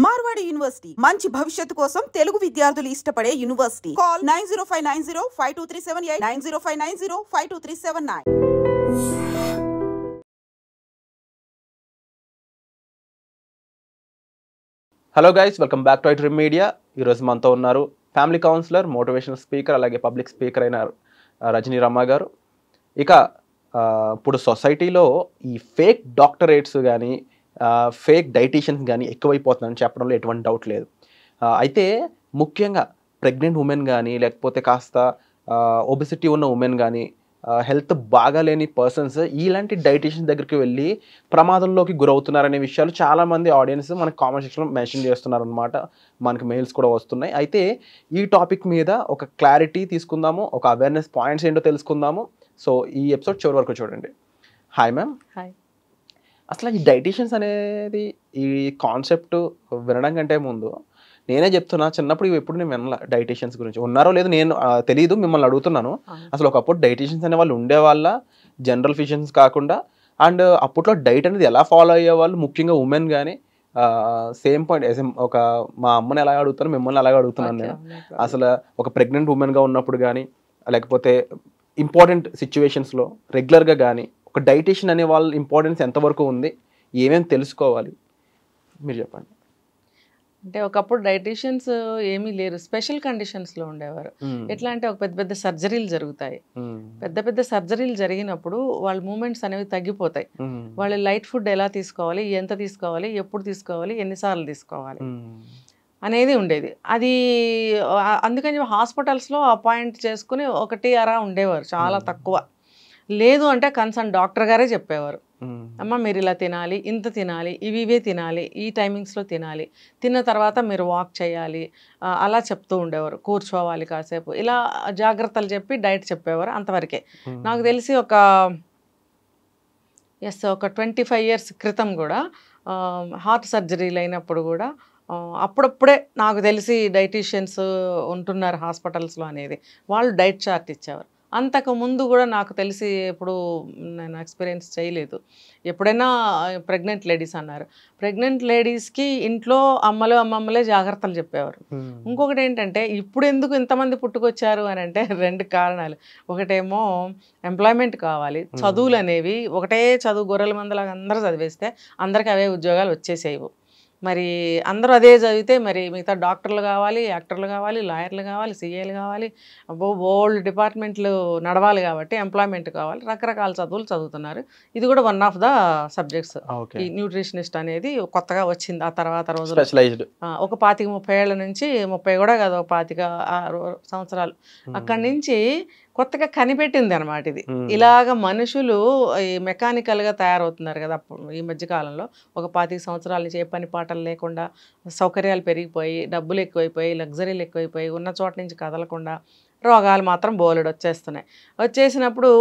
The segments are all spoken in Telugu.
మార్వాడి యూనివర్సిటీ మంచి భవిష్యత్తు కోసం తెలుగు విద్యార్థులు ఇష్టపడే university. Call 9059052378 9059052379. Hello guys, welcome back to iDream media. ఈరోజు మనతో ఉన్నారు ఫ్యామిలీ కౌన్సిలర్, మోటివేషనల్ స్పీకర్, అలాగే పబ్లిక్ స్పీకర్ అయిన రజనీ రమ్మ గారు. ఇక ఇప్పుడు సొసైటీలో ఈ ఫేక్ డాక్టరేట్స్ కానీ ఫేక్ డైటీషియన్స్ కానీ ఎక్కువైపోతుందని చెప్పడంలో ఎటువంటి డౌట్ లేదు. అయితే ముఖ్యంగా ప్రెగ్నెంట్ ఉమెన్ కానీ, లేకపోతే కాస్త ఒబెసిటీ ఉన్న ఉమెన్ కానీ, హెల్త్ బాగాలేని పర్సన్స్ ఇలాంటి డైటీషియన్స్ దగ్గరికి వెళ్ళి ప్రమాదంలోకి గురవుతున్నారనే విషయాలు చాలామంది ఆడియన్స్ మనకి కామెంట్ సెక్షన్లో మెన్షన్ చేస్తున్నారు అనమాట. మనకి మెయిల్స్ కూడా వస్తున్నాయి. అయితే ఈ టాపిక్ మీద ఒక క్లారిటీ తీసుకుందాము, ఒక అవేర్నెస్ పాయింట్స్ ఏంటో తెలుసుకుందాము. సో ఈ ఎపిసోడ్ చివరి వరకు చూడండి. Hi ma'am. హాయ్. అసలు ఈ డైటీషియన్స్ అనేది ఈ కాన్సెప్ట్ వినడం కంటే ముందు నేనే చెప్తున్నా, చిన్నప్పుడు ఎప్పుడు నేను వినలా డైటీషియన్స్ గురించి. ఉన్నారో లేదో నేను తెలియదు, మిమ్మల్ని అడుగుతున్నాను. అసలు ఒకప్పుడు డైటీషియన్స్ అనే వాళ్ళు ఉండేవాళ్ళ, జనరల్ ఫిజిషియన్స్ కాకుండా? అండ్ అప్పట్లో డైట్ అనేది ఎలా ఫాలో అయ్యేవాళ్ళు, ముఖ్యంగా ఉమెన్ కానీ? సేమ్ పాయింట్, ఒక మా అమ్మని ఎలాగ అడుగుతాను, మిమ్మల్ని అలాగే అడుగుతున్నాను నేను. అసలు ఒక ప్రెగ్నెంట్ ఉమెన్గా ఉన్నప్పుడు కానీ, లేకపోతే ఇంపార్టెంట్ సిచ్యువేషన్స్లో రెగ్యులర్గా కానీ ఒక డైటీషియన్ అనే వాళ్ళ ఇంపార్టెన్స్ ఎంతవరకు ఉంది, ఏమేమి తెలుసుకోవాలి, మీరు చెప్పండి. అంటే ఒకప్పుడు డైటీషియన్స్ ఏమీ లేరు, స్పెషల్ కండిషన్స్లో ఉండేవారు. ఎట్లా అంటే ఒక పెద్ద పెద్ద సర్జరీలు జరుగుతాయి. పెద్ద పెద్ద సర్జరీలు జరిగినప్పుడు వాళ్ళ మూమెంట్స్ అనేవి తగ్గిపోతాయి. వాళ్ళు లైట్ ఫుడ్ ఎలా తీసుకోవాలి, ఎంత తీసుకోవాలి, ఎప్పుడు తీసుకోవాలి, ఎన్నిసార్లు తీసుకోవాలి అనేది ఉండేది. అది అందుకని హాస్పిటల్స్లో అపాయింట్ చేసుకుని ఒకటి అరా ఉండేవారు, చాలా తక్కువ. లేదు అంటే కన్సర్న్ డాక్టర్ గారే చెప్పేవారు, అమ్మ మీరు ఇలా తినాలి, ఇంత తినాలి, ఇవే తినాలి, ఈ టైమింగ్స్లో తినాలి, తిన్న తర్వాత మీరు వాక్ చేయాలి, అలా చెప్తూ ఉండేవారు. కూర్చోవాలి కాసేపు, ఇలా జాగ్రత్తలు చెప్పి డైట్ చెప్పేవారు. అంతవరకే నాకు తెలిసి ఒక 25 years క్రితం కూడా హార్ట్ సర్జరీలు అయినప్పుడు కూడా అప్పుడప్పుడే నాకు తెలిసి డైటీషియన్స్ ఉంటున్నారు హాస్పిటల్స్లో అనేది, వాళ్ళు డైట్ చార్ట్ ఇచ్చేవారు. అంతకు ముందు కూడా నాకు తెలిసి ఎప్పుడు నేను ఎక్స్పీరియన్స్ చేయలేదు. ఎప్పుడైనా ప్రెగ్నెంట్ లేడీస్ అన్నారు, ప్రెగ్నెంట్ లేడీస్కి ఇంట్లో అమ్మమ్మలే జాగ్రత్తలు చెప్పేవారు. ఇంకొకటి ఏంటంటే ఇప్పుడు ఎందుకు ఇంతమంది పుట్టుకొచ్చారు అని అంటే 2 కారణాలు. ఒకటేమో ఎంప్లాయ్మెంట్ కావాలి, చదువులు అనేవి ఒకటే చదువు గొర్రెల మందలాగా అందరూ చదివేస్తే అందరికీ అవే ఉద్యోగాలు వచ్చేసేవు. మరి అందరూ అదే చదివితే మరి మిగతా డాక్టర్లు కావాలి, యాక్టర్లు కావాలి, లాయర్లు కావాలి, సీఏలు కావాలి, ఓల్డ్ డిపార్ట్మెంట్లు నడవాలి కాబట్టి ఎంప్లాయ్మెంట్ కావాలి, రకరకాల చదువులు చదువుతున్నారు. ఇది కూడా వన్ ఆఫ్ ద సబ్జెక్ట్స్. ఈ న్యూట్రిషనిస్ట్ అనేది కొత్తగా వచ్చింది ఆ తర్వాత రోజు. ఒక 25-30 ఏళ్ల నుంచి, 30 కూడా కాదు, ఒక 25 సంవత్సరాలు అక్కడి నుంచి కొత్తగా కనిపెట్టింది అనమాట ఇది. ఇలాగ మనుషులు ఈ మెకానికల్గా తయారవుతున్నారు కదా ఈ మధ్యకాలంలో. ఒక 25 సంవత్సరాల నుంచి ఏ పని పాటలు లేకుండా, సౌకర్యాలు పెరిగిపోయి, డబ్బులు ఎక్కువైపోయి, లగ్జరీలు ఎక్కువైపోయి, ఉన్న చోట నుంచి కదలకుండా రోగాలు మాత్రం బోలెడు వచ్చేస్తున్నాయి. వచ్చేసినప్పుడు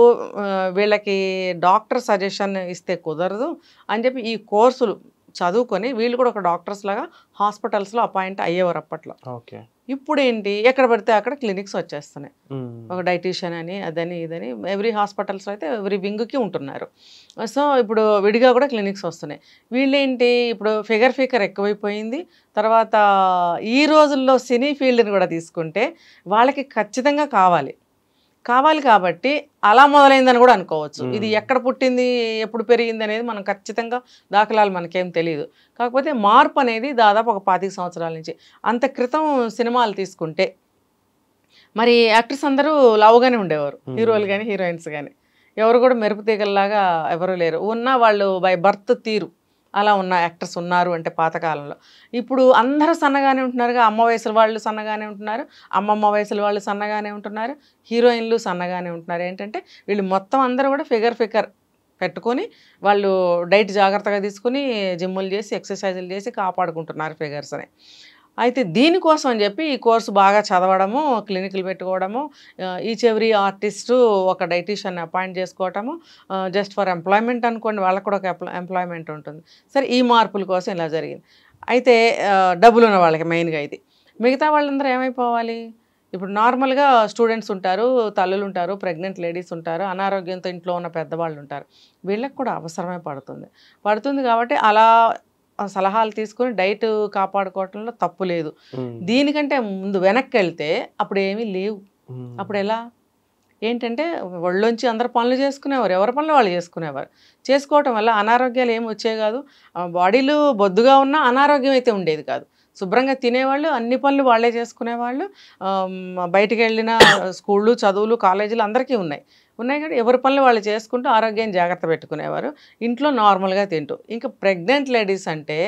వీళ్ళకి డాక్టర్ సజెషన్ ఇస్తే కుదరదు అని చెప్పి ఈ కోర్సులు చదువుకొని వీళ్ళు కూడా ఒక డాక్టర్స్ లాగా హాస్పిటల్స్లో అపాయింట్ అయ్యేవారు అప్పట్లో. ఇప్పుడు ఏంటి, ఎక్కడ పడితే అక్కడ క్లినిక్స్ వచ్చేస్తున్నాయి. ఒక డైటీషియన్ అని, అదని ఇదని, ఎవ్రీ హాస్పిటల్స్లో అయితే ఎవ్రీ వింగ్కి ఉంటున్నారు. సో ఇప్పుడు విడిగా కూడా క్లినిక్స్ వస్తున్నాయి. వీళ్ళేంటి, ఇప్పుడు ఫిగర్ ఎక్కువైపోయింది. తర్వాత ఈ రోజుల్లో సినీ ఫీల్డ్ని కూడా తీసుకుంటే వాళ్ళకి ఖచ్చితంగా కావాలి కాబట్టి అలా మొదలైందని కూడా అనుకోవచ్చు. ఇది ఎక్కడ పుట్టింది, ఎప్పుడు పెరిగింది అనేది మనం ఖచ్చితంగా దాఖలాలు మనకేం తెలియదు. కాకపోతే మార్పు అనేది దాదాపు ఒక 25 సంవత్సరాల నుంచి. అంత క్రితం సినిమాలు తీసుకుంటే మరి యాక్టర్స్ అందరూ లావుగానే ఉండేవారు, హీరోలు కానీ హీరోయిన్స్ కానీ. ఎవరు కూడా మెరుపు తీగల్లాగా ఎవరు లేరు. ఉన్న వాళ్ళు బై బర్త్ తీరు అలా ఉన్న యాక్టర్స్ ఉన్నారు అంటే పాతకాలంలో. ఇప్పుడు అందరూ సన్నగానే ఉంటున్నారుగా, అమ్మ వయసుల వాళ్ళు సన్నగానే ఉంటున్నారు, అమ్మమ్మ వయసుల వాళ్ళు సన్నగానే ఉంటున్నారు, హీరోయిన్లు సన్నగానే ఉంటున్నారు. ఏంటంటే వీళ్ళు మొత్తం అందరూ కూడా ఫిగర్ పెట్టుకొని వాళ్ళు డైట్ జాగ్రత్తగా తీసుకుని జిమ్ములు చేసి ఎక్సర్సైజులు చేసి కాపాడుకుంటున్నారు ఫిగర్స్ని. అయితే దీనికోసం అని చెప్పి ఈ కోర్సు బాగా చదవడము, క్లినిక్లు పెట్టుకోవడము, ఈచ్ ఎవ్రీ ఆర్టిస్టు ఒక డైటీషియన్ అపాయింట్ చేసుకోవటము, జస్ట్ ఫర్ ఎంప్లాయ్మెంట్ అనుకోండి, వాళ్ళకు కూడా ఒక ఎంప్లాయ్మెంట్ ఉంటుంది. సరే, ఈ మార్పుల కోసం ఇలా జరిగింది. అయితే డబ్బులు ఉన్న వాళ్ళకి మెయిన్గా ఇది. మిగతా వాళ్ళందరూ ఏమైపోవాలి, ఇప్పుడు నార్మల్గా స్టూడెంట్స్ ఉంటారు, తల్లులు ఉంటారు, ప్రెగ్నెంట్ లేడీస్ ఉంటారు, అనారోగ్యంతో ఇంట్లో ఉన్న పెద్దవాళ్ళు ఉంటారు. వీళ్ళకి కూడా అవసరమే పడుతుంది కాబట్టి అలా సలహాలు తీసుకొని డైట్ కాపాడుకోవటంలో తప్పు లేదు. దీనికంటే ముందు వెనక్కి వెళ్తే అప్పుడు ఏమీ లేవు. అప్పుడు ఎలా ఏంటంటే ఒళ్ళొంచి అందరు పనులు చేసుకునేవారు, ఎవరి పనులు వాళ్ళు చేసుకునేవారు. చేసుకోవటం వల్ల అనారోగ్యాలు ఏమి వచ్చేవి కాదు. బాడీలు బొద్దుగా ఉన్నా అనారోగ్యం అయితే ఉండేది కాదు. శుభ్రంగా తినేవాళ్ళు, అన్ని పనులు వాళ్ళే చేసుకునేవాళ్ళు. బయటికి వెళ్ళిన స్కూళ్ళు, చదువులు, కాలేజీలు అందరికీ ఉన్నాయి కానీ ఎవరి పనులు వాళ్ళు చేసుకుంటూ ఆరోగ్యాన్ని జాగ్రత్త పెట్టుకునేవారు. ఇంట్లో నార్మల్గా తింటూ. ఇంకా ప్రెగ్నెంట్ లేడీస్ అంటే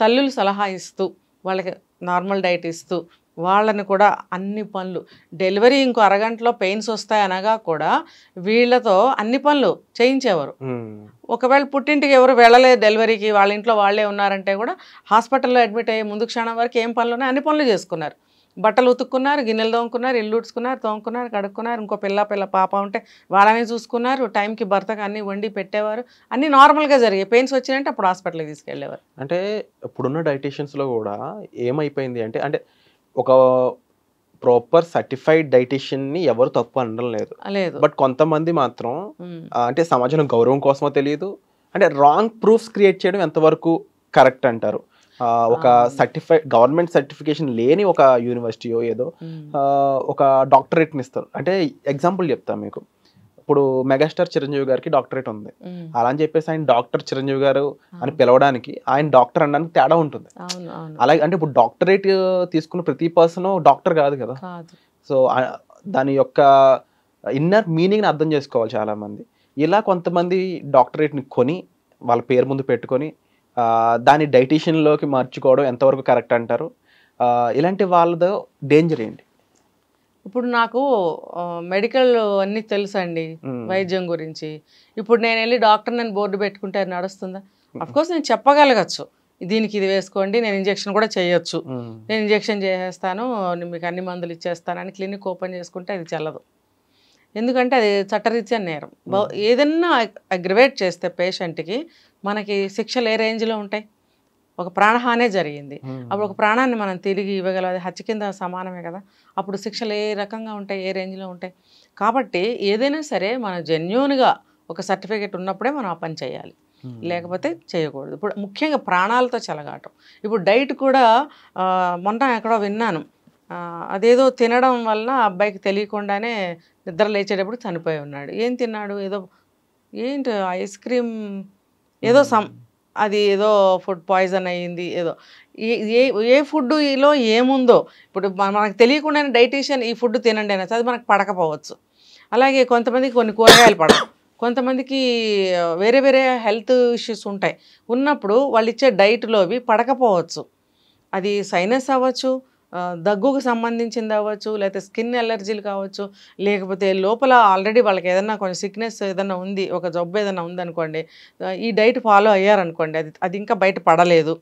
తల్లులు సలహా ఇస్తూ వాళ్ళకి నార్మల్ డైట్ ఇస్తూ వాళ్ళని కూడా అన్ని పనులు, డెలివరీ ఇంకో అరగంటలో పెయిన్స్ వస్తాయి అనగా కూడా వీళ్ళతో అన్ని పనులు చేయించేవారు. ఒకవేళ పుట్టింటికి ఎవరు వెళ్ళలేదు డెలివరీకి, వాళ్ళ ఇంట్లో వాళ్ళే ఉన్నారంటే కూడా హాస్పిటల్లో అడ్మిట్ అయ్యే ముందు క్షణం వరకు ఏం పనులు ఉన్నాయి అన్ని పనులు చేసుకున్నారు. బట్టలు ఉతుక్కున్నారు, గిన్నెలు తోముకున్నారు, ఇల్లు ఉడుచుకున్నారు, తోముకున్నారు, కడుక్కున్నారు. ఇంకో పిల్ల పాప ఉంటే వాళ్ళని చూసుకున్నారు. టైంకి భర్తకు అన్నీ వండి పెట్టేవారు. అన్నీ నార్మల్గా జరిగాయి. పెయిన్స్ వచ్చినాయంటే అప్పుడు హాస్పిటల్కి తీసుకెళ్ళేవారు. అంటే ఇప్పుడున్న డైటీషియన్స్లో కూడా ఏమైపోయింది అంటే అంటే ఒక ప్రాపర్ సర్టిఫైడ్ డైటీషియన్ని ఎవరు తప్పు అనడం లేదు. బట్ కొంతమంది మాత్రం అంటే సమాజంలో గౌరవం కోసమో తెలియదు, అంటే రాంగ్ ప్రూఫ్స్ క్రియేట్ చేయడం ఎంతవరకు కరెక్ట్ అంటారు? ఒక గవర్నమెంట్ సర్టిఫికేషన్ లేని ఒక యూనివర్సిటీయో ఏదో ఒక డాక్టరేట్ని ఇస్తారు. అంటే ఎగ్జాంపుల్ చెప్తాను మీకు. ఇప్పుడు మెగాస్టార్ చిరంజీవి గారికి డాక్టరేట్ ఉంది, అలా అని చెప్పేసి ఆయన డాక్టర్ చిరంజీవి గారు అని పిలవడానికి ఆయన డాక్టర్ అనడానికి తేడా ఉంటుంది. అలాగే అంటే ఇప్పుడు డాక్టరేట్ తీసుకున్న ప్రతి పర్సన్ డాక్టర్ కాదు కదా. సో దాని యొక్క ఇన్నర్ మీనింగ్ని అర్థం చేసుకోవాలి చాలా మంది. ఇలా కొంతమంది డాక్టరేట్ని కొని వాళ్ళ పేరు ముందు పెట్టుకొని దాన్ని డైటీషియన్లోకి మార్చుకోవడం ఎంతవరకు కరెక్ట్ అంటారు? ఇలాంటి వాళ్ళతో డేంజర్ ఏంటి? ఇప్పుడు నాకు మెడికల్ అన్నీ తెలుసండి, వైద్యం గురించి. ఇప్పుడు నేను వెళ్ళి డాక్టర్ నేను బోర్డు పెట్టుకుంటే అది నడుస్తుందా? అఫ్కోర్స్ నేను చెప్పగలగచ్చు, దీనికి ఇది వేసుకోండి, నేను ఇంజెక్షన్ కూడా చేయొచ్చు, నేను ఇంజెక్షన్ చేసేస్తాను, మీకు అన్ని మందులు ఇచ్చేస్తానని క్లినిక్ ఓపెన్ చేసుకుంటే అది చెల్లదు. ఎందుకంటే అది చట్టరీత్యా నేరం. ఏదన్నా అగ్రివేట్ చేస్తే పేషెంట్కి మనకి శిక్షలు ఏ రేంజ్లో ఉంటాయి? ఒక ప్రాణహానే జరిగింది, అప్పుడు ఒక ప్రాణాన్ని మనం తిరిగి ఇవ్వగల హత్య కింద సమానమే కదా. అప్పుడు శిక్షలు ఏ రకంగా ఉంటాయి, ఏ రేంజ్లో ఉంటాయి? కాబట్టి ఏదైనా సరే మన జెన్యూన్గా ఒక సర్టిఫికేట్ ఉన్నప్పుడే మనం ఆ పని చేయాలి, లేకపోతే చేయకూడదు. ఇప్పుడు ముఖ్యంగా ప్రాణాలతో చెలగాటం. ఇప్పుడు డైట్ కూడా మొన్న ఎక్కడో విన్నాను, అదేదో తినడం వలన అబ్బాయికి తెలియకుండానే నిద్ర లేచేటప్పుడు చనిపోయి ఉన్నాడు. ఏం తిన్నాడు? ఏంటి ఐస్ క్రీమ్ ఏదో అది ఏదో ఫుడ్ పాయిజన్ అయ్యింది ఏదో. ఏ ఫుడ్లో ఏముందో ఇప్పుడు మనకు తెలియకుండానే డైటీషియన్ ఈ ఫుడ్ తినండి అని అది మనకు పడకపోవచ్చు. అలాగే కొంతమందికి కొన్ని కూరగాయలు పడవు, కొంతమందికి వేరే వేరే హెల్త్ ఇష్యూస్ ఉంటాయి. ఉన్నప్పుడు వాళ్ళు ఇచ్చే డైట్లో అవి పడకపోవచ్చు. అది సైనస్ అవ్వచ్చు, దగ్గుకు సంబంధించింది అవ్వచ్చు, లేకపోతే స్కిన్ ఎలర్జీలు కావచ్చు, లేకపోతే లోపల ఆల్రెడీ వాళ్ళకి ఏదైనా కొంచెం సిక్నెస్ ఏదైనా ఉంది, ఒక జబ్బు ఏదైనా ఉందనుకోండి, ఈ డైట్ ఫాలో అయ్యారనుకోండి, అది ఇంకా బయట పడలేదు,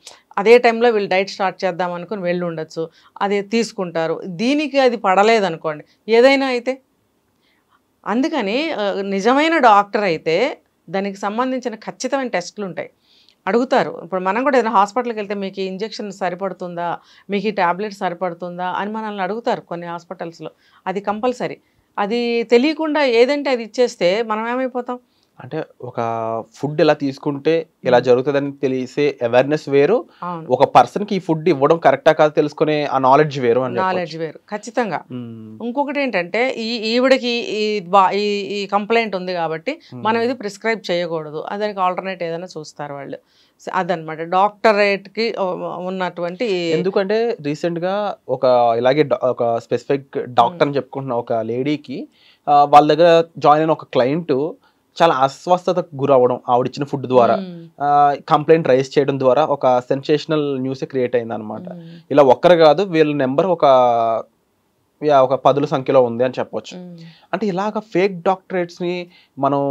అదే టైంలో వీళ్ళు డైట్ స్టార్ట్ చేద్దాం అనుకుని వెళ్ళి ఉండొచ్చు, అది తీసుకుంటారు, దీనికి అది పడలేదనుకోండి, ఏదైనా అయితే. అందుకని నిజమైన డాక్టర్ అయితే దానికి సంబంధించిన ఖచ్చితమైన టెస్టులు ఉంటాయి, అడుగుతారు. ఇప్పుడు మనం కూడా ఏదైనా హాస్పిటల్కి వెళ్తే మీకు ఈ ఇంజెక్షన్ సరిపడుతుందా, మీకు ఈ ట్యాబ్లెట్ సరిపడుతుందా అని మనల్ని అడుగుతారు కొన్ని హాస్పిటల్స్లో. అది కంపల్సరీ. అది తెలియకుండా ఏదంటే అది ఇచ్చేస్తే మనం ఏమైపోతాం? అంటే ఒక ఫుడ్ ఎలా తీసుకుంటే ఇలా జరుగుతుందని తెలిసే అవేర్నెస్ వేరు, ఒక పర్సన్కి ఈ ఫుడ్ ఇవ్వడం కరెక్టా కాదు తెలుసుకునే ఆ నాలెడ్జ్ వేరు. నాలెడ్జ్ వేరు ఖచ్చితంగా. ఇంకొకటి ఏంటంటే ఈవిడకి ఈ కంప్లైంట్ ఉంది కాబట్టి మనం ఇది ప్రిస్క్రైబ్ చేయకూడదు, దానికి ఆల్టర్నేట్ ఏదైనా చూస్తారు వాళ్ళు. అదనమాట డాక్టరేట్కి ఉన్నటువంటి. ఎందుకంటే రీసెంట్గా ఇలాగే ఒక స్పెసిఫిక్ డాక్టర్ అని చెప్పుకుంటున్న ఒక లేడీకి వాళ్ళ దగ్గర జాయిన్ అయిన ఒక క్లయింట్ చాలా అస్వస్థతకు గురవడం ఆవిడిచ్చిన ఫుడ్ ద్వారా, కంప్లైంట్ రైజ్ చేయడం ద్వారా ఒక సెన్సేషనల్ న్యూస్ క్రియేట్ అయింది అనమాట. ఇలా ఒక్కరు కాదు, వీళ్ళ నెంబర్ ఒక 10ల సంఖ్యలో ఉంది అని చెప్పొచ్చు. అంటే ఇలాగ ఫేక్ డాక్టరేట్స్ని మనం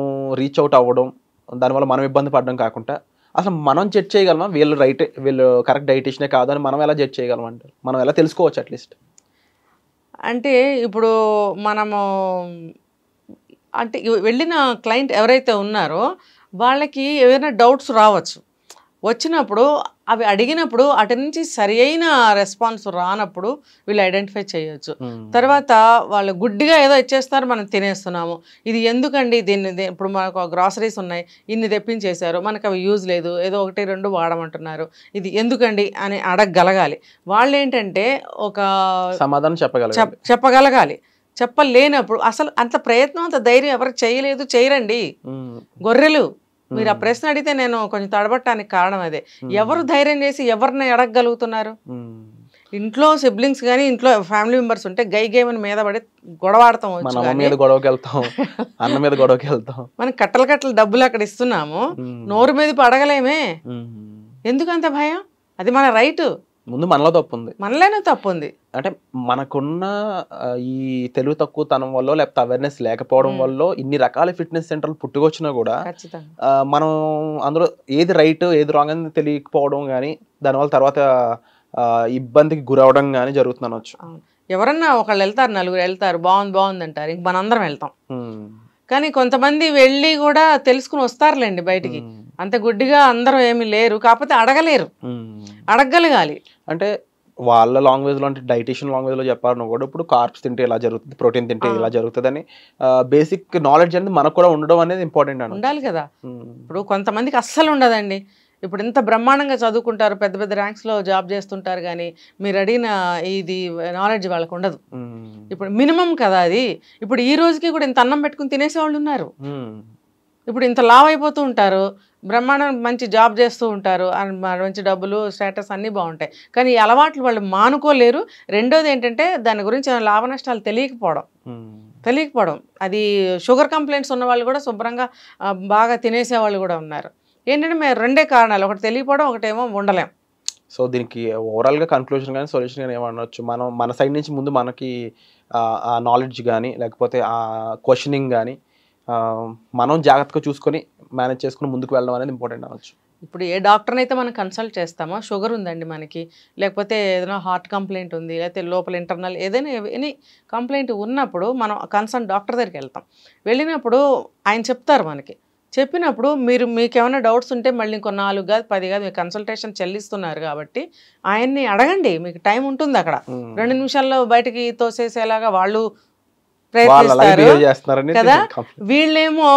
రీచ్ అవుట్ అవ్వడం, దానివల్ల మనం ఇబ్బంది పడడం కాకుండా అసలు మనం జడ్జ్ చేయగలమా వీళ్ళు కరెక్ట్ డైటీషియనే కాదు అని మనం ఎలా జడ్జ్ చేయగలం అంటారు? మనం ఎలా తెలుసుకోవచ్చు అట్లీస్ట్? అంటే ఇప్పుడు మనము అంటే వెళ్ళిన క్లయింట్ ఎవరైతే ఉన్నారో వాళ్ళకి ఏదైనా డౌట్స్ రావచ్చు. వచ్చినప్పుడు అవి అడిగినప్పుడు అటు నుంచి సరి అయిన రెస్పాన్స్ రానప్పుడు వీళ్ళు ఐడెంటిఫై చేయొచ్చు. తర్వాత వాళ్ళు గుడ్డిగా ఏదో ఇచ్చేస్తారు, మనం తినేస్తున్నాము. ఇది ఎందుకండి, దీన్ని ఇప్పుడు మనకు గ్రాసరీస్ ఉన్నాయి, ఇన్ని తెప్పించేశారు, మనకు అవి యూజ్ లేదు, ఏదో 1-2 వాడమంటున్నారు, ఇది ఎందుకండి అని అడగగలగాలి. వాళ్ళు ఏంటంటే ఒక సమాధానం చెప్పగలగాలి. చెప్పలేనప్పుడు అసలు అంత ప్రయత్నం అంత ధైర్యం ఎవరు చేయలేదు, చేయరండి గొర్రెలు. మీరు ఆ ప్రశ్న అడిగితే నేను కొంచెం తడబట్టడానికి కారణం అదే. ఎవరు ధైర్యం చేసి ఎవరిని అడగగలుగుతున్నారు? ఇంట్లో సిబ్లింగ్స్ కానీ ఇంట్లో ఫ్యామిలీ మెంబర్స్ ఉంటే గేమని మీద పడి గొడవాడతాం, మనం కట్టలు డబ్బులు అక్కడ ఇస్తున్నాము, నోరు మీద అడగలేమే. ఎందుకంత భయం? అది మన రైట్. ముందు మనలో తప్పు ఉంది, మనలోనే తప్పు ఉంది. అంటే మనకున్న ఈ తెలుగు తక్కువ తనం వల్ల లేకపోతే అవేర్నెస్ లేకపోవడం వల్ల ఇన్ని రకాల ఫిట్నెస్ సెంటర్లు పుట్టుకొచ్చినా కూడా మనం అందులో ఏది రైట్ ఏది రాంగ్ అని తెలియకపోవడం కానీ దానివల్ల తర్వాత ఇబ్బందికి గురవడం కానీ జరుగుతుంది అనొచ్చు. ఎవరన్నా ఒకళ్ళు వెళ్తారు, 4 వెళ్తారు, బాగుంది అంటారు, ఇంక మనందరం వెళ్తాం. కానీ కొంతమంది వెళ్ళి కూడా తెలుసుకుని వస్తారులేండి బయటికి. అంత గుడ్డిగా అందరూ ఏమీ లేరు, కాకపోతే అడగలేరు, అడగగలగాలి. అంటే వాళ్ళ లాంగ్వేజ్ లో, అంటే డైటీషియన్ లాంగ్వేజ్ లో చెప్పాలన్నా కూడా ఇప్పుడు కార్బ్స్ తింటే ఇలా జరుగుతుంది, ప్రోటీన్ తింటే ఇలా జరుగుతుంది అని బేసిక్ నాలెడ్జ్ అనేది మనకు కూడా ఉండడం అనేది ఇంపార్టెంట్ అని ఉండాలి కదా. ఇప్పుడు కొంతమందికి అస్సలు ఉండదండి. ఇప్పుడు ఇంత బ్రహ్మాండంగా చదువుకుంటారు, పెద్ద పెద్ద ర్యాంక్స్లో జాబ్ చేస్తుంటారు, కానీ మీరు అడిగిన ఇది నాలెడ్జ్ వాళ్ళకు ఉండదు. ఇప్పుడు మినిమం కదా అది. ఇప్పుడు ఈ రోజుకి కూడా ఇంత అన్నం పెట్టుకుని తినేసేవాళ్ళు ఉన్నారు. ఇప్పుడు ఇంత లావ్ అయిపోతూ ఉంటారు, బ్రహ్మాండం మంచి జాబ్ చేస్తూ ఉంటారు, మంచి డబ్బులు స్టేటస్ అన్నీ బాగుంటాయి, కానీ ఈ అలవాట్లు వాళ్ళు మానుకోలేరు. రెండోది ఏంటంటే దాని గురించి లాభ నష్టాలు తెలియకపోవడం. అది షుగర్ కంప్లైంట్స్ ఉన్న వాళ్ళు కూడా శుభ్రంగా బాగా తినేసేవాళ్ళు కూడా ఉన్నారు. ఏంటంటే మేము 2 కారణాలు, ఒకటి తెలియకపోవడం, ఒకటేమో ఉండలేం. సో దీనికి ఓవరాల్గా కన్క్లూజన్ కానీ సొల్యూషన్ కానీ ఏమనొచ్చు? మన సైడ్ నుంచి ముందు మనకి ఆ నాలెడ్జ్ కానీ లేకపోతే ఆ క్వశ్చనింగ్ కానీ మనం జాగ్రత్తగా చూసుకొని మేనేజ్ చేసుకుని ముందుకు వెళ్ళడం అనేది ఇంపార్టెంట్ అనొచ్చు. ఇప్పుడు ఏ డాక్టర్ని అయితే మనం కన్సల్ట్ చేస్తామో, షుగర్ ఉందండి మనకి, లేకపోతే ఏదైనా హార్ట్ కంప్లైంట్ ఉంది, లేకపోతే లోపల ఇంటర్నల్ ఏదైనా ఎనీ కంప్లైంట్ ఉన్నప్పుడు మనం కన్సల్ట్ డాక్టర్ దగ్గరికి వెళ్తాం. వెళ్ళినప్పుడు ఆయన చెప్తారు మనకి. చెప్పినప్పుడు మీకు ఏమైనా డౌట్స్ ఉంటే మళ్ళీ ఇంకో 4 కాదు 10 కాదు మీరు కన్సల్టేషన్ చెల్లిస్తున్నారు కాబట్టి ఆయన్ని అడగండి, మీకు టైం ఉంటుంది అక్కడ. 2 నిమిషాల్లో బయటికి తోసేసేలాగా వాళ్ళు ప్రయత్నిస్తారు కదా. వీళ్ళేమో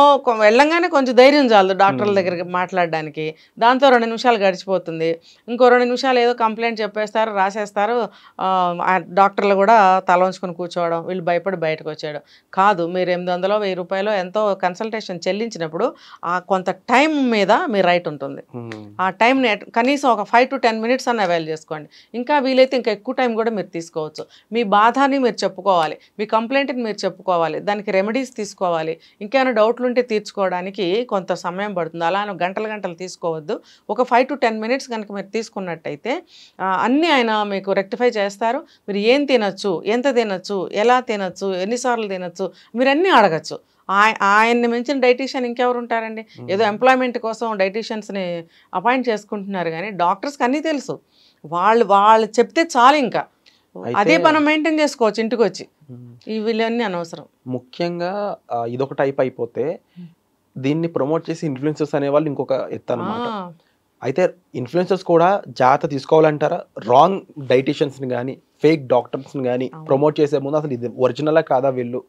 వెళ్ళంగానే కొంచెం ధైర్యం చాలదు డాక్టర్ల దగ్గరికి మాట్లాడడానికి, దాంతో 2 నిమిషాలు గడిచిపోతుంది. ఇంకో 2 నిమిషాలు ఏదో కంప్లైంట్ చెప్పేస్తారు, రాసేస్తారు. డాక్టర్లు కూడా తల ఉంచుకొని కూర్చోవడం, వీళ్ళు భయపడి బయటకు వచ్చాడు. కాదు, మీరు 800 1000 రూపాయలు ఎంతో కన్సల్టేషన్ చెల్లించినప్పుడు ఆ కొంత టైం మీద మీ రైట్ ఉంటుంది. ఆ టైంని కనీసం ఒక 5 to 10 minutes అన్న అవైల్ చేసుకోండి. ఇంకా వీలైతే ఇంకా ఎక్కువ టైం కూడా మీరు తీసుకోవచ్చు. మీ బాధని మీరు చెప్పుకోవాలి, మీ కంప్లైంట్ని మీరు చెప్పుకోవాలి, దానికి రెమెడీస్ తీసుకోవాలి, ఇంకేమైనా డౌట్లు ఉంటే తీర్చుకోవడానికి కొంత సమయం పడుతుంది. అలా గంటలు తీసుకోవద్దు. ఒక 5 to 10 minutes కనుక మీరు తీసుకున్నట్టయితే అన్నీ ఆయన మీకు రెక్టిఫై చేస్తారు. మీరు ఏం తినచ్చు, ఎంత తినచ్చు, ఎలా తినచ్చు, ఎన్నిసార్లు తినచ్చు, మీరు అన్నీ అడగచ్చు. ఆయన్ని మించిన డైటీషియన్ ఇంకెవరు ఉంటారండి? ఏదో ఎంప్లాయ్మెంట్ కోసం డైటీషియన్స్ని అపాయింట్ చేసుకుంటున్నారు, కానీ డాక్టర్స్కి అన్నీ తెలుసు. వాళ్ళు చెప్తే చాలు, ఇంకా అదే మనం మెయింటైన్ చేసుకోవచ్చు ఇంటికి వచ్చి. వీళ్ళన్నీ అనవసరం. ముఖ్యంగా ఇదొక టైప్ అయిపోతే దీన్ని ప్రమోట్ చేసి ఇన్ఫ్లుయెన్సర్స్ అనేవాళ్ళు ఇంకొక ఎత్తు అన్నమాట. అయితే ఇన్ఫ్లుయెన్సర్స్ కూడా జాగ్రత్త తీసుకోవాలంటారా? రాంగ్ డైటీషియన్స్ని కానీ ఫేక్ డాక్టర్స్ని కానీ ప్రమోట్ చేసే ముందు అసలు ఇది ఒరిజినలా కాదా, వీళ్ళు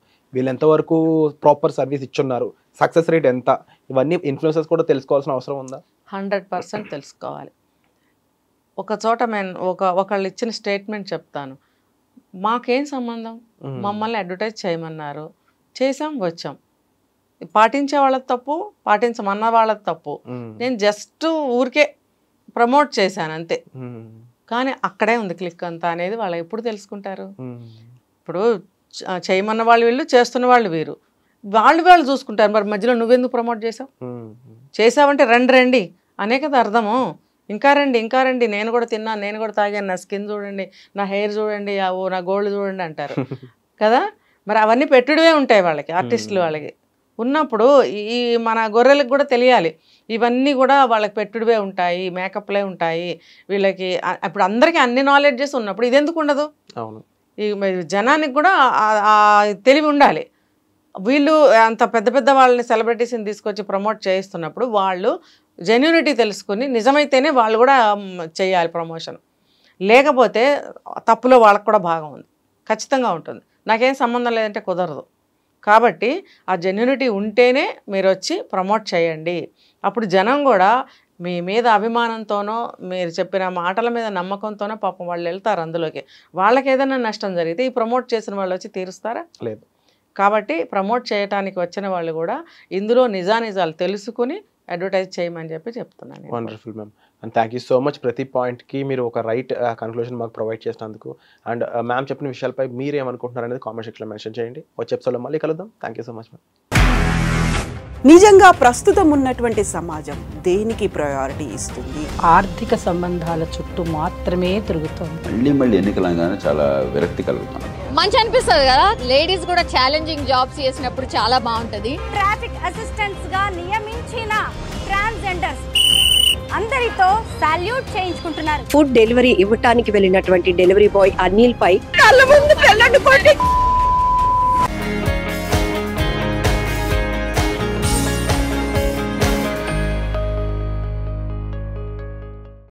ఎంతవరకు ప్రాపర్ సర్వీస్ ఇచ్చున్నారు, సక్సెస్ రేట్ ఎంత, ఇవన్నీ ఇన్ఫ్లుయెన్సర్స్ కూడా తెలుసుకోవాల్సిన అవసరం ఉందా? 100% తెలుసుకోవాలి. ఒక చోట ఒకళ్ళు ఇచ్చిన స్టేట్మెంట్ చెప్తాను. మాకేం సంబంధం, మమ్మల్ని అడ్వర్టైజ్ చేయమన్నారు, చేసాం వచ్చాం. పాటించే వాళ్ళది తప్పు, పాటించమన్న వాళ్ళది తప్పు. నేను జస్ట్ ఊరికే ప్రమోట్ చేశాను అంతే. కానీ అక్కడే ఉంది క్లిక్ అంతా అనేది వాళ్ళు ఎప్పుడు తెలుసుకుంటారు? ఇప్పుడు చేయమన్న వాళ్ళు వీళ్ళు, చేస్తున్న వాళ్ళు వీరు, వాళ్ళు చూసుకుంటారు. మరి మధ్యలో నువ్వెందుకు ప్రమోట్ చేసావంటే రండి అనే కదా అర్థము. ఇంకా రండి, నేను కూడా తిన్నాను, నేను కూడా తాగాను, నా స్కిన్ చూడండి, నా హెయిర్ చూడండి, నా గోల్డ్ చూడండి అంటారు కదా. మరి అవన్నీ పెట్టుడే ఉంటాయి వాళ్ళకి, ఆర్టిస్టులు వాళ్ళకి ఉన్నప్పుడు. ఈ మన గొర్రెలకు కూడా తెలియాలి, ఇవన్నీ కూడా వాళ్ళకి పెట్టుడువే ఉంటాయి, మేకప్లే ఉంటాయి వీళ్ళకి. ఇప్పుడు అందరికీ అన్ని నాలెడ్జెస్ ఉన్నప్పుడు ఇది ఎందుకు ఉండదు? ఈ జనానికి కూడా తెలివి ఉండాలి. వీళ్ళు అంత పెద్ద వాళ్ళని సెలబ్రిటీస్ని తీసుకొచ్చి ప్రమోట్ చేయిస్తున్నప్పుడు వాళ్ళు జెన్యూనిటీ తెలుసుకుని నిజమైతేనే వాళ్ళు కూడా చేయాలి ప్రమోషన్. లేకపోతే తప్పులో వాళ్ళకు కూడా భాగం ఉంది, ఖచ్చితంగా ఉంటుంది. నాకేం సంబంధం లేదంటే కుదరదు. కాబట్టి ఆ జెన్యూనిటీ ఉంటేనే మీరు వచ్చి ప్రమోట్ చేయండి. అప్పుడు జనం కూడా మీ మీద అభిమానంతోనో మీరు చెప్పిన మాటల మీద నమ్మకంతోనో పాపం వాళ్ళు వెళ్తారు అందులోకి. వాళ్ళకి ఏదైనా నష్టం జరిగితే ఈ ప్రమోట్ చేసిన వాళ్ళు వచ్చి తీరుస్తారా? లేదు. కాబట్టి ప్రమోట్ చేయడానికి వచ్చిన వాళ్ళు కూడా ఇందులో నిజానిజాలు తెలుసుకుని అడ్వర్టైజ్ చేయమని చెప్తున్నాను. Wonderful ma'am, and thank you so much. ప్రతి పాయింట్కి మీరు ఒక రైట్ కన్క్లూజన్ మాకు ప్రొవైడ్ చేసినందుకు. అండ్ మ్యామ్ చెప్పిన విషయాలపై మీరు ఏమనుకుంటున్నారు అనేది కామెంట్ సెక్షన్లో మెన్షన్ చేయండి. వచ్చే ఎపిసోడ్లో మళ్ళీ కలుద్దాం. Thank you so much ma'am. నిజంగా ప్రస్తుతం ఉన్నటువంటి సమాజం దేనికి ప్రయారిటీ ఇస్తుంది? ఆర్థిక సంబంధాల చుట్టూ మాత్రమే తిరుగుతుంది. మళ్ళీ ఎన్నికలంగానే చాలా విరక్తి కలుగుతుంది. మంచి అనిపిస్తుంది కదా, లేడీస్ కూడా ఛాలెంజింగ్ జాబ్స్ చేసినప్పుడు చాలా బాగుంటది. ట్రాఫిక్ అసిస్టెంట్స్ గా నియమించిన ట్రాన్స్జెండర్స్ అందరితో సాల్యూట్ చేయించుకుంటున్నారు. ఫుడ్ డెలివరీ ఇవ్వటానికి వెళ్ళినటువంటి డెలివరీ బాయ్ అనిల్ పై కళ్ళ ముందు